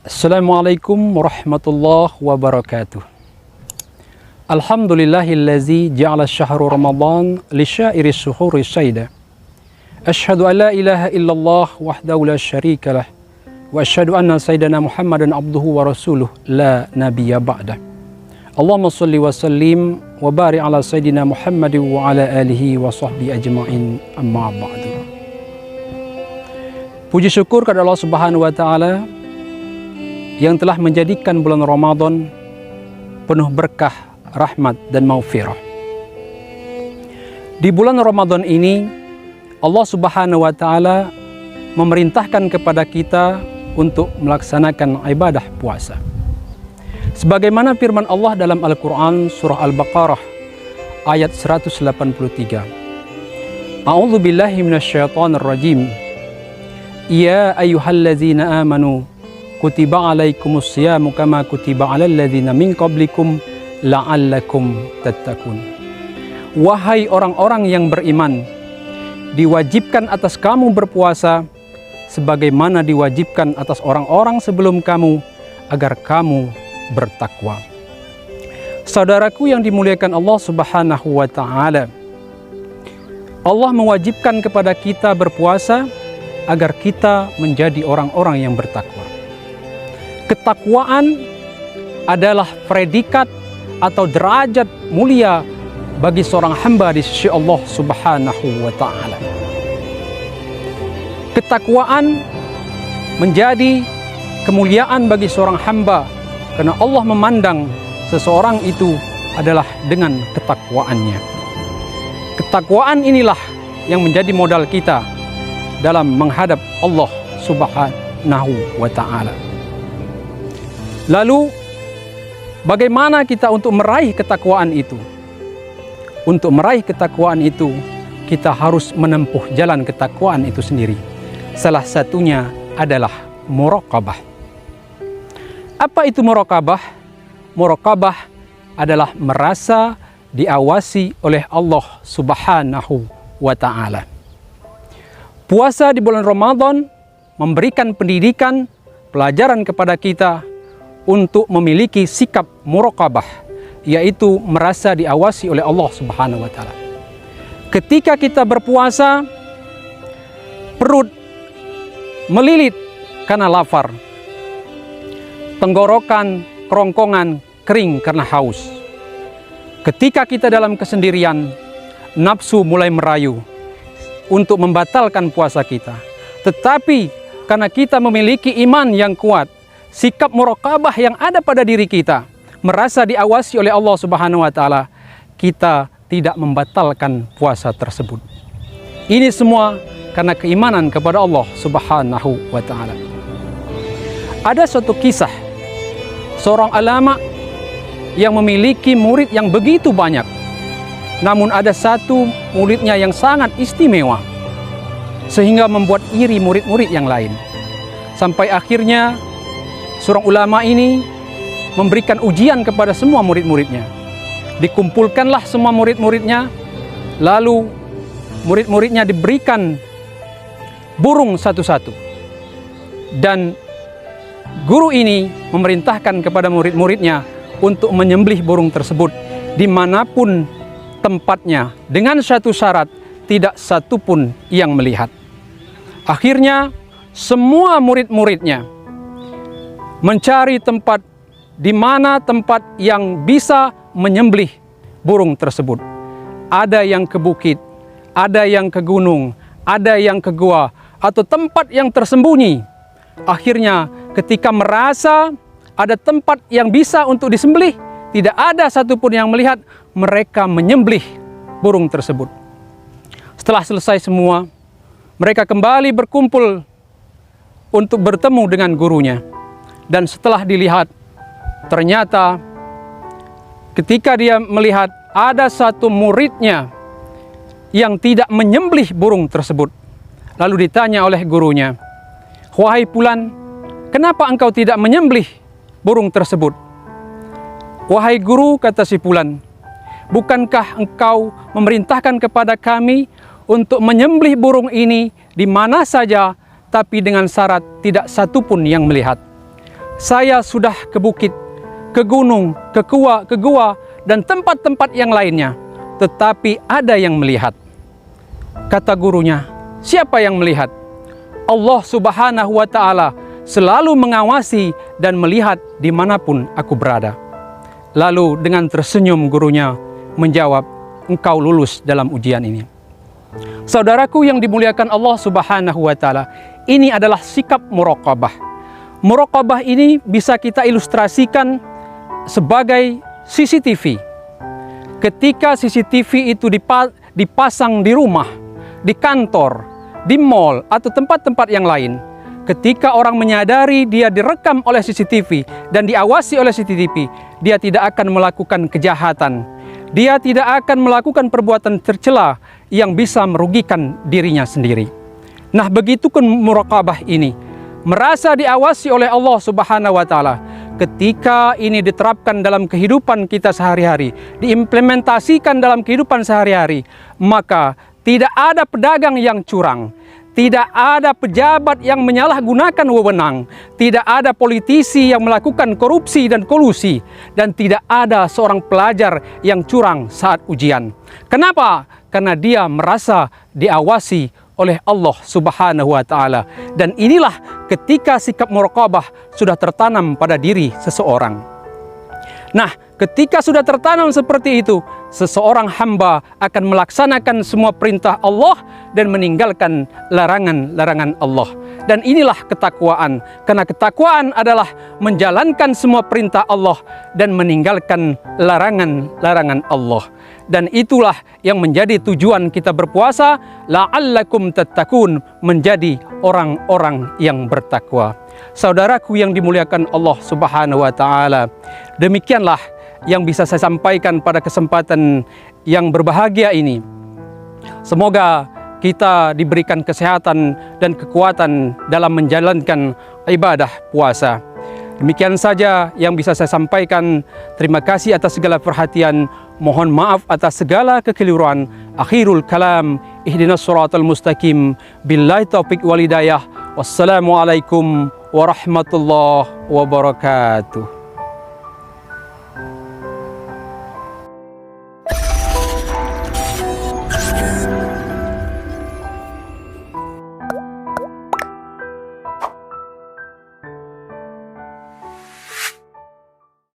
Assalamualaikum warahmatullahi wabarakatuh. Alhamdulillahillazi ja'ala syahru Ramadan li syairi syuhuri sayda. Asyhadu an la ilaha illallah wahdahu la syarika lah. Wa asyhadu anna sayyidana Muhammadan abduhu wa rasuluh la nabiyya ba'dah. Allahumma shalli wa sallim wa barik ala sayyidina Muhammadin wa ala alihi wa sahbihi ajma'in, amma ba'du. Puji syukur kepada Allah Subhanahu wa taala yang telah menjadikan bulan Ramadan penuh berkah, rahmat, dan maghfirah. Di bulan Ramadan ini, Allah Subhanahu wa ta'ala memerintahkan kepada kita untuk melaksanakan ibadah puasa. Sebagaimana firman Allah dalam Al-Quran surah Al-Baqarah ayat 183. A'udzu billahi minasyaitonir rajim. Ya ayyuhallazina amanu kutiba alaikumus siyamu kama kutiba alal ladzina min qablikum la'allakum tattaqun. Wahai orang-orang yang beriman, diwajibkan atas kamu berpuasa sebagaimana diwajibkan atas orang-orang sebelum kamu agar kamu bertakwa. Saudaraku yang dimuliakan Allah Subhanahu wa taala, Allah mewajibkan kepada kita berpuasa agar kita menjadi orang-orang yang bertakwa. Ketakwaan adalah predikat atau derajat mulia bagi seorang hamba di sisi Allah Subhanahu wa taala. Ketakwaan menjadi kemuliaan bagi seorang hamba karena Allah memandang seseorang itu adalah dengan ketakwaannya. Ketakwaan inilah yang menjadi modal kita dalam menghadap Allah Subhanahu wa taala. Lalu, bagaimana kita untuk meraih ketakwaan itu? Untuk meraih ketakwaan itu, kita harus menempuh jalan ketakwaan itu sendiri. Salah satunya adalah muraqabah. Apa itu muraqabah? Muraqabah adalah merasa diawasi oleh Allah Subhanahu wa ta'ala. Puasa di bulan Ramadan memberikan pendidikan, pelajaran kepada kita untuk memiliki sikap muraqabah, yaitu merasa diawasi oleh Allah Subhanahu wa taala. Ketika kita berpuasa, perut melilit karena lapar, tenggorokan, kerongkongan kering karena haus. Ketika kita dalam kesendirian, nafsu mulai merayu untuk membatalkan puasa kita. Tetapi karena kita memiliki iman yang kuat, sikap muraqabah yang ada pada diri kita, merasa diawasi oleh Allah Subhanahu wa taala, kita tidak membatalkan puasa tersebut. Ini semua karena keimanan kepada Allah Subhanahu wa taala. Ada suatu kisah seorang ulama yang memiliki murid yang begitu banyak. Namun ada satu muridnya yang sangat istimewa sehingga membuat iri murid-murid yang lain. Sampai akhirnya seorang ulama ini memberikan ujian kepada semua murid-muridnya. Dikumpulkanlah semua murid-muridnya, lalu murid-muridnya diberikan burung satu-satu. Dan guru ini memerintahkan kepada murid-muridnya untuk menyembelih burung tersebut dimanapun tempatnya, dengan satu syarat, tidak satu pun yang melihat. Akhirnya semua murid-muridnya mencari tempat di mana tempat yang bisa menyembelih burung tersebut. Ada yang ke bukit, ada yang ke gunung, ada yang ke gua, atau tempat yang tersembunyi. Akhirnya ketika merasa ada tempat yang bisa untuk disembelih, tidak ada satupun yang melihat, mereka menyembelih burung tersebut. Setelah selesai semua, mereka kembali berkumpul untuk bertemu dengan gurunya. Dan setelah dilihat, ternyata ketika dia melihat ada satu muridnya yang tidak menyembelih burung tersebut. Lalu ditanya oleh gurunya, "Wahai Fulan, kenapa engkau tidak menyembelih burung tersebut?" "Wahai guru," kata si Fulan, "bukankah engkau memerintahkan kepada kami untuk menyembelih burung ini di mana saja, tapi dengan syarat tidak satupun yang melihat?" saya sudah ke bukit, ke gunung, ke gua, dan tempat-tempat yang lainnya, tetapi ada yang melihat. Kata gurunya, siapa yang melihat? Allah Subhanahu wa Ta'ala selalu mengawasi dan melihat dimanapun aku berada. Lalu dengan tersenyum gurunya menjawab, engkau lulus dalam ujian ini. Saudaraku yang dimuliakan Allah Subhanahu wa Ta'ala, ini adalah sikap muraqabah. Muraqabah ini bisa kita ilustrasikan sebagai CCTV. Ketika CCTV itu dipasang di rumah, di kantor, di mall, atau tempat-tempat yang lain, ketika orang menyadari dia direkam oleh CCTV dan diawasi oleh CCTV, dia tidak akan melakukan kejahatan. Dia tidak akan melakukan perbuatan tercela yang bisa merugikan dirinya sendiri. Nah, begitupun muraqabah ini, merasa diawasi oleh Allah Subhanahu wa Ta'ala. Ketika ini diterapkan dalam kehidupan kita sehari-hari, diimplementasikan dalam kehidupan sehari-hari, maka tidak ada pedagang yang curang, tidak ada pejabat yang menyalahgunakan wewenang, tidak ada politisi yang melakukan korupsi dan kolusi, dan tidak ada seorang pelajar yang curang saat ujian. Kenapa? Karena dia merasa diawasi oleh Allah Subhanahu wa Ta'ala. Dan inilah ketika sikap muraqabah sudah tertanam pada diri seseorang. Nah, ketika sudah tertanam seperti itu, seseorang hamba akan melaksanakan semua perintah Allah dan meninggalkan larangan-larangan Allah. Dan inilah ketakwaan, karena ketakwaan adalah menjalankan semua perintah Allah dan meninggalkan larangan-larangan Allah. Dan itulah yang menjadi tujuan kita berpuasa, la'allakum tattaqun, menjadi orang-orang yang bertakwa. Saudaraku yang dimuliakan Allah Subhanahu wa Ta'ala, demikianlah yang bisa saya sampaikan pada kesempatan yang berbahagia ini. Semoga kita diberikan kesehatan dan kekuatan dalam menjalankan ibadah puasa. Demikian saja yang bisa saya sampaikan. Terima kasih atas segala perhatian. Mohon maaf atas segala kekeliruan. Akhirul kalam, ihdinas siratal mustaqim. Billahi taufiq wal hidayah. Wassalamualaikum warahmatullahi wabarakatuh.